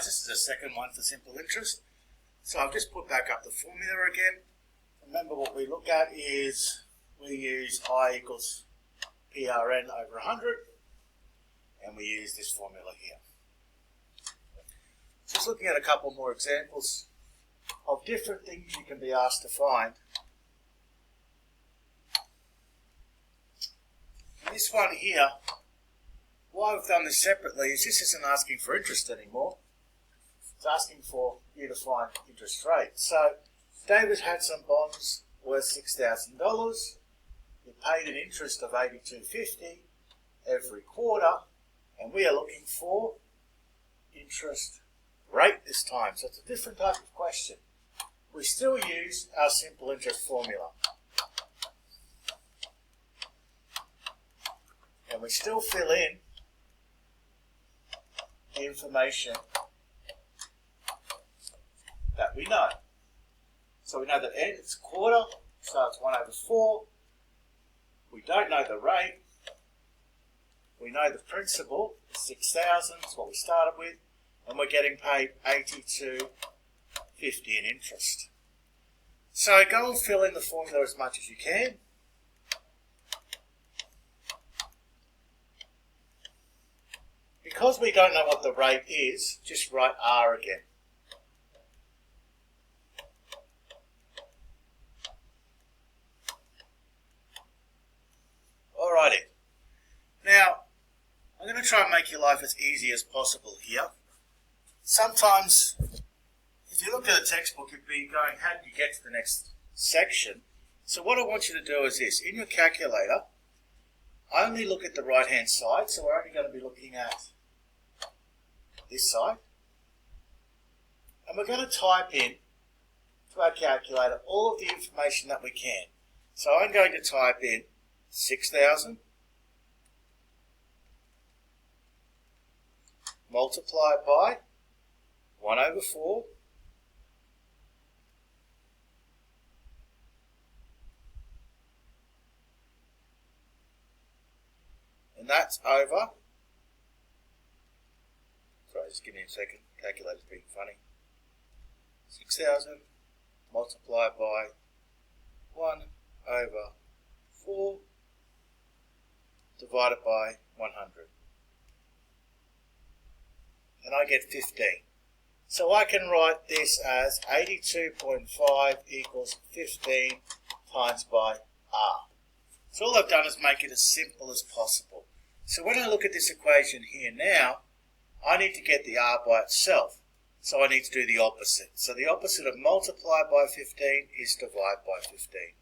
sides. This is the second one for simple interest. So I've just put back up the formula again. Remember what we look at is we use I equals PRN over 100, and we use this formula here. Just looking at a couple more examples of different things you can be asked to find. And this one here, why we've done this separately is this isn't asking for interest anymore. It's asking for you to find interest rate. So David had some bonds worth $6,000. He paid an interest of $82.50 every quarter, and we are looking for interest rate this time. So it's a different type of question. We still use our simple interest formula. And we still fill in the information that we know. So we know that n is a quarter, so it's 1 over 4. We don't know the rate. We know the principal, 6,000 is what we started with, and we're getting paid $82.50 in interest. So go and fill in the formula as much as you can. Because we don't know what the rate is, just write R again. Alrighty. Now, I'm going to try and make your life as easy as possible here. Sometimes, if you look at a textbook, you'd be going, how do you get to the next section? So what I want you to do is this. In your calculator, only look at the right-hand side. So we're only going to be looking at this side. And we're going to type in to our calculator all of the information that we can. So I'm going to type in 6,000 multiplied by 1 over 4 and that's over, sorry, just give me a second, calculator's being funny, 6,000 multiplied by 1 over 4 divided by 100. And I get 15. So I can write this as 82.5 equals 15 times by R. So all I've done is make it as simple as possible. So when I look at this equation here now, I need to get the R by itself. So I need to do the opposite. So the opposite of multiply by 15 is divide by 15.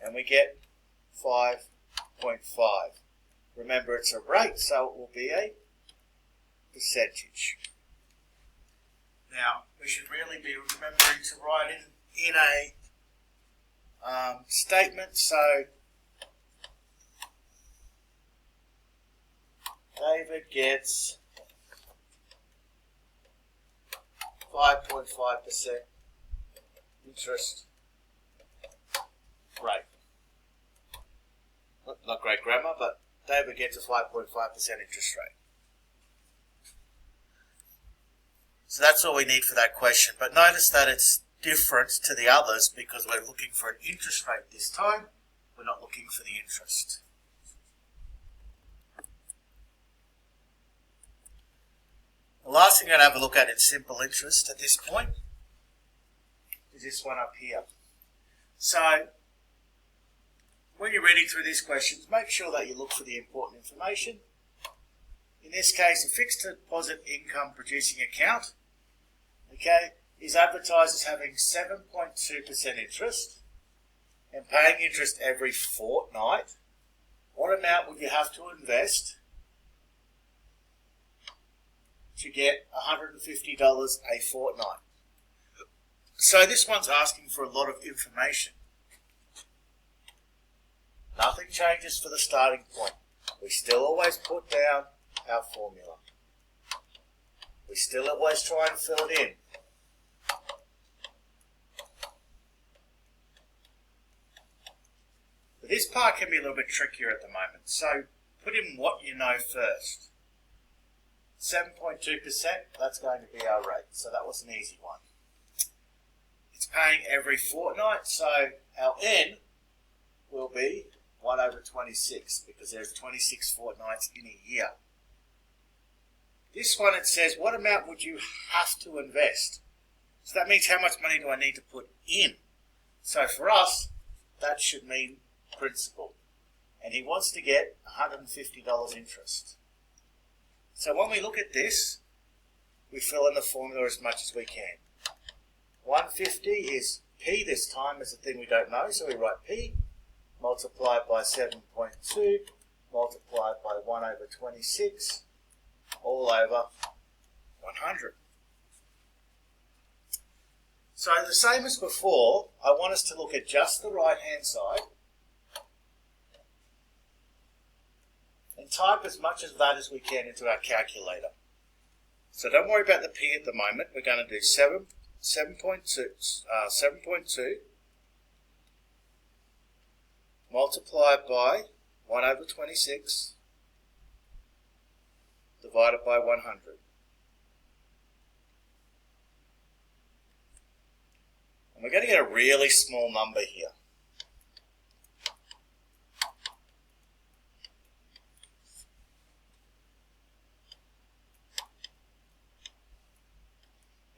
And we get 5.5. Remember, it's a rate, so it will be a percentage. Now, we should really be remembering to write in a statement. So, David gets 5.5% interest rate. Not great grammar, but David gets a 5.5% interest rate. So that's all we need for that question. But notice that it's different to the others because we're looking for an interest rate this time. We're not looking for the interest. The last thing I'm going to have a look at in simple interest at this point is this one up here. So, when you're reading through these questions, make sure that you look for the important information. In this case, a fixed deposit income producing account, is advertised as having 7.2% interest and paying interest every fortnight. What amount would you have to invest to get $150 a fortnight? So this one's asking for a lot of information. Nothing changes for the starting point. We still always put down our formula. We still always try and fill it in. But this part can be a little bit trickier at the moment, so put in what you know first. 7.2%, that's going to be our rate, so that was an easy one. It's paying every fortnight, so our N will be 1 over 26, because there's 26 fortnights in a year. This one, it says, what amount would you have to invest? So that means how much money do I need to put in? So for us, that should mean principal. And he wants to get $150 interest. So when we look at this, we fill in the formula as much as we can. 150 is P this time is the thing we don't know, so we write P multiplied by 7.2 multiplied by 1 over 26 all over 100. So the same as before, I want us to look at just the right hand side and type as much of that as we can into our calculator. So don't worry about the P at the moment. We're going to do 7.2 multiplied by 1 over 26 divided by 100. And we're going to get a really small number here.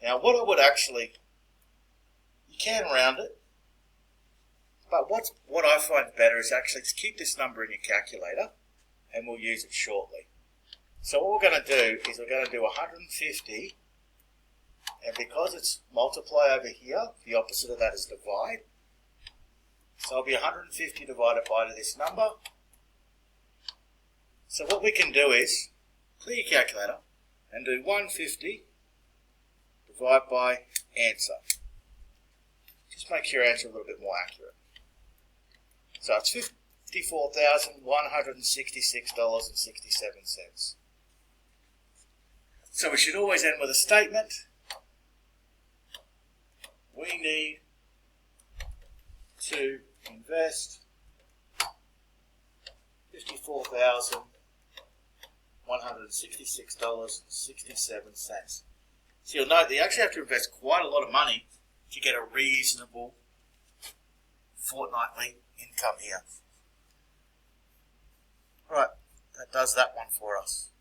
Now what I would actually, you can round it, but what I find better is actually to keep this number in your calculator and we'll use it shortly. So what we're going to do is we're going to do 150, and because it's multiply over here, the opposite of that is divide. So it'll be 150 divided by this number. So what we can do is clear your calculator and do 150 divide by answer. Just make your answer a little bit more accurate. So it's $54,166.67. So we should always end with a statement. We need to invest $54,166.67. So you'll note that you actually have to invest quite a lot of money to get a reasonable fortnightly income here. Right, that does that one for us.